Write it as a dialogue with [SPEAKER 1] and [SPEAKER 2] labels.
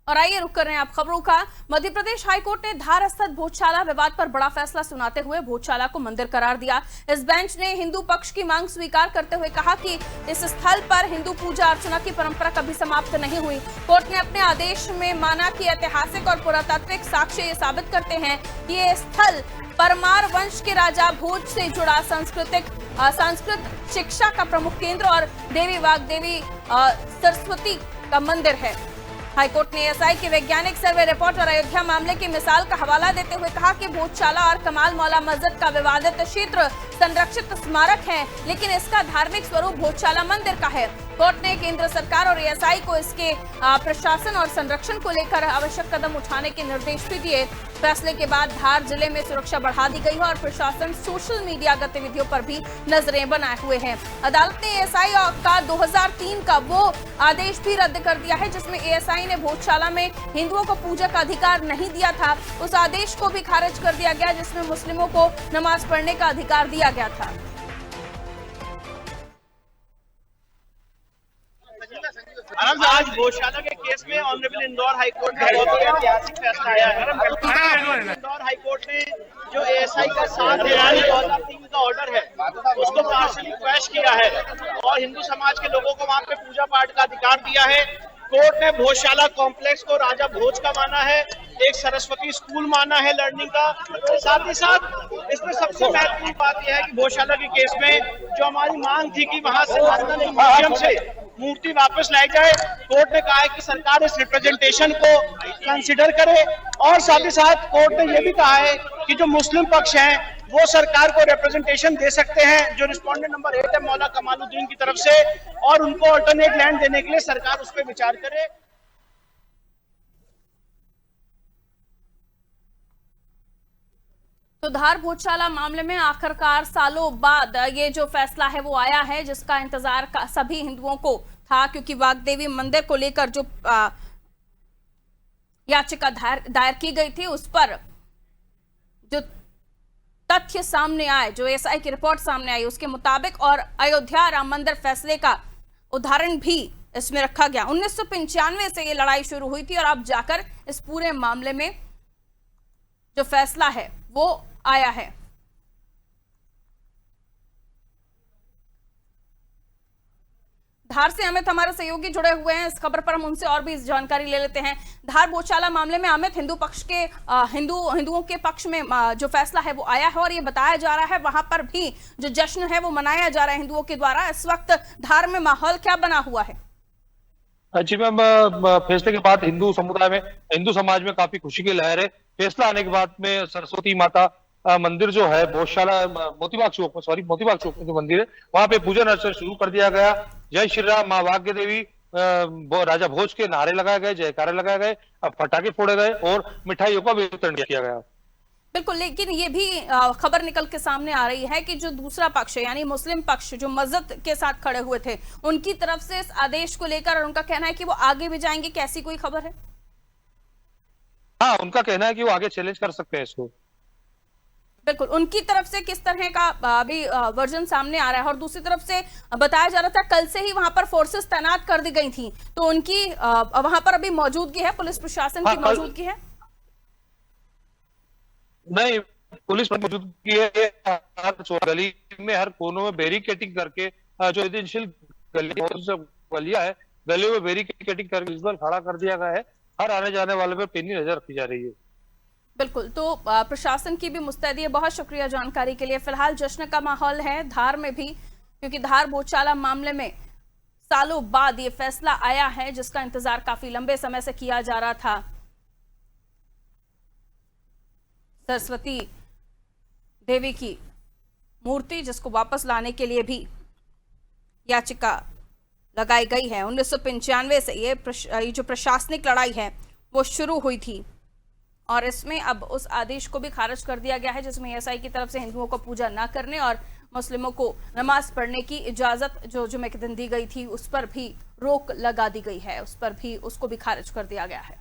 [SPEAKER 1] और आइए रुक कर रहे हैं आप खबरों का। मध्य प्रदेश हाईकोर्ट ने धार स्थित भोजशाला विवाद पर बड़ा फैसला सुनाते हुए भोजशाला को मंदिर करार दिया। इस बेंच ने हिंदू पक्ष की मांग स्वीकार करते हुए कहा कि इस स्थल पर हिंदू पूजा अर्चना की परंपरा कभी समाप्त नहीं हुई। कोर्ट ने अपने आदेश में माना कि ऐतिहासिक और पुरातात्विक साक्ष्य ये साबित करते हैं कि ये स्थल परमार वंश के राजा भोज से जुड़ा संस्कृत शिक्षा का प्रमुख केंद्र और देवी वाग्देवी सरस्वती का मंदिर है। हाईकोर्ट ने एएसआई की वैज्ञानिक सर्वे रिपोर्ट और अयोध्या मामले की मिसाल का हवाला देते हुए कहा कि भोजशाला और कमाल मौला मस्जिद का विवादित क्षेत्र संरक्षित स्मारक है, लेकिन इसका धार्मिक स्वरूप भोजशाला मंदिर का है। कोर्ट ने केंद्र सरकार और एएसआई को इसके प्रशासन और संरक्षण को लेकर आवश्यक कदम उठाने के निर्देश भी दिए। फैसले के बाद धार जिले में सुरक्षा बढ़ा दी गई है और प्रशासन सोशल मीडिया गतिविधियों पर भी नजरें बनाए हुए हैं। अदालत ने एएसआई का 2003 का वो आदेश भी रद्द कर दिया है जिसमें एएसआई ने भोजशाला में हिंदुओं को पूजा का अधिकार नहीं दिया था। उस आदेश को भी खारिज कर दिया गया जिसमें मुस्लिमों को नमाज पढ़ने का अधिकार दिया गया था।
[SPEAKER 2] आज भोजशाला के केस में ऑनरेबल इंदौर हाईकोर्ट का बहुत ही ऐतिहासिक फैसला आया है। इंदौर हाईकोर्ट ने जो एएसआई का 7 जनवरी 2003 का ऑर्डर है उसको पार्शली क्वैश किया है और हिंदू समाज के लोगों को वहां पे पूजा पाठ का अधिकार दिया है। कोर्ट ने भोजशाला कॉम्प्लेक्स को राजा भोज का माना है, एक सरस्वती स्कूल माना है लर्निंग का। साथ ही साथ इसमें सबसे महत्वपूर्ण बात यह है कि भोजशाला के केस में जो हमारी मांग थी कि वहां से म्यूजियम से मूर्ति वापस लाई जाए, कोर्ट ने कहा है कि सरकार इस रिप्रेजेंटेशन को कंसिडर करे और साथ ही साथ कोर्ट ने यह भी कहा है कि जो मुस्लिम पक्ष हैं वो सरकार को रिप्रेजेंटेशन दे सकते हैं, जो रिस्पोंडेंट नंबर 8 है मौला कमालुद्दीन की तरफ से, और उनको अल्टरनेट लैंड देने के लिए सरकार उस पर विचार करे।
[SPEAKER 1] तो धार भोजशाला मामले में आखिरकार सालों बाद ये जो फैसला है वो आया है जिसका इंतजार सभी हिंदुओं को था, क्योंकि वाग्देवी मंदिर को लेकर जो याचिका दायर की गई थी उस पर जो तथ्य सामने आए, जो एएसआई की रिपोर्ट सामने आई उसके मुताबिक, और अयोध्या राम मंदिर फैसले का उदाहरण भी इसमें रखा गया। 1995 से ये लड़ाई शुरू हुई थी और अब जाकर इस पूरे मामले में जो फैसला है वो आया है। धार से अमित हमारे सहयोगी जुड़े हुए हैं, इस खबर पर हम उनसे और भी जानकारी ले लेते हैं। धार भोजशाला मामले में अमित, हिंदुओं के पक्ष में जो फैसला है वो आया है और ये बताया जा रहा है वहां पर भी जो जश्न है वो मनाया जा रहा है हिंदुओं के द्वारा। इस वक्त धार में माहौल क्या बना हुआ है?
[SPEAKER 3] जी मैम, फैसले के बाद हिंदू समाज में काफी खुशी की लहर है। फैसला आने के बाद में सरस्वती माता मंदिर जो है भोजशाला मोतीबाग चौक में जो मंदिर है वहां पे पूजन अर्चन शुरू कर दिया गया। जय श्री राम, माँ भाग्य देवी, राजा भोज के नारे लगाए गए, जयकारे लगाए गए, पटाखे फोड़े गए और मिठाइयों का वितरण किया गया।
[SPEAKER 1] बिल्कुल, लेकिन ये भी खबर निकल के सामने आ रही है कि जो दूसरा पक्ष है यानी मुस्लिम पक्ष जो मस्जिद के साथ खड़े हुए थे उनकी तरफ से इस आदेश को लेकर और उनका कहना है कि वो आगे भी जाएंगे, कैसी कोई खबर है?
[SPEAKER 3] हाँ, उनका कहना है कि वो आगे चैलेंज कर सकते हैं इसको।
[SPEAKER 1] बिल्कुल, उनकी तरफ से किस तरह का अभी वर्जन सामने आ रहा है? और दूसरी तरफ से बताया जा रहा था कल से ही वहां पर फोर्सेस तैनात कर दी गई थी, तो उनकी वहां पर अभी मौजूदगी है, पुलिस प्रशासन की मौजूदगी है? नहीं,
[SPEAKER 3] पुलिस मौजूदगी है। गली में हर कोनों में बैरिकेटिंग करके जो रेजिडेंशियल गलियां है गलियों में बैरिकेटिंग करके खड़ा कर दिया गया है। हर आने जाने वाले पर पैनी नजर रखी जा रही है।
[SPEAKER 1] बिल्कुल, तो प्रशासन की भी मुस्तैदी है। बहुत शुक्रिया जानकारी के लिए। फिलहाल जश्न का माहौल है धार में भी, क्योंकि धार भोजशाला मामले में सालों बाद ये फैसला आया है जिसका इंतजार काफी लंबे समय से किया जा रहा था। सरस्वती देवी की मूर्ति जिसको वापस लाने के लिए भी याचिका लगाई गई है। 1995 से ये जो प्रशासनिक लड़ाई है वो शुरू हुई थी और इसमें अब उस आदेश को भी खारिज कर दिया गया है जिसमें एएसआई की तरफ से हिंदुओं को पूजा न करने और मुस्लिमों को नमाज पढ़ने की इजाजत जो जुमे के दिन दी गई थी उस पर भी रोक लगा दी गई है, उसको भी खारिज कर दिया गया है।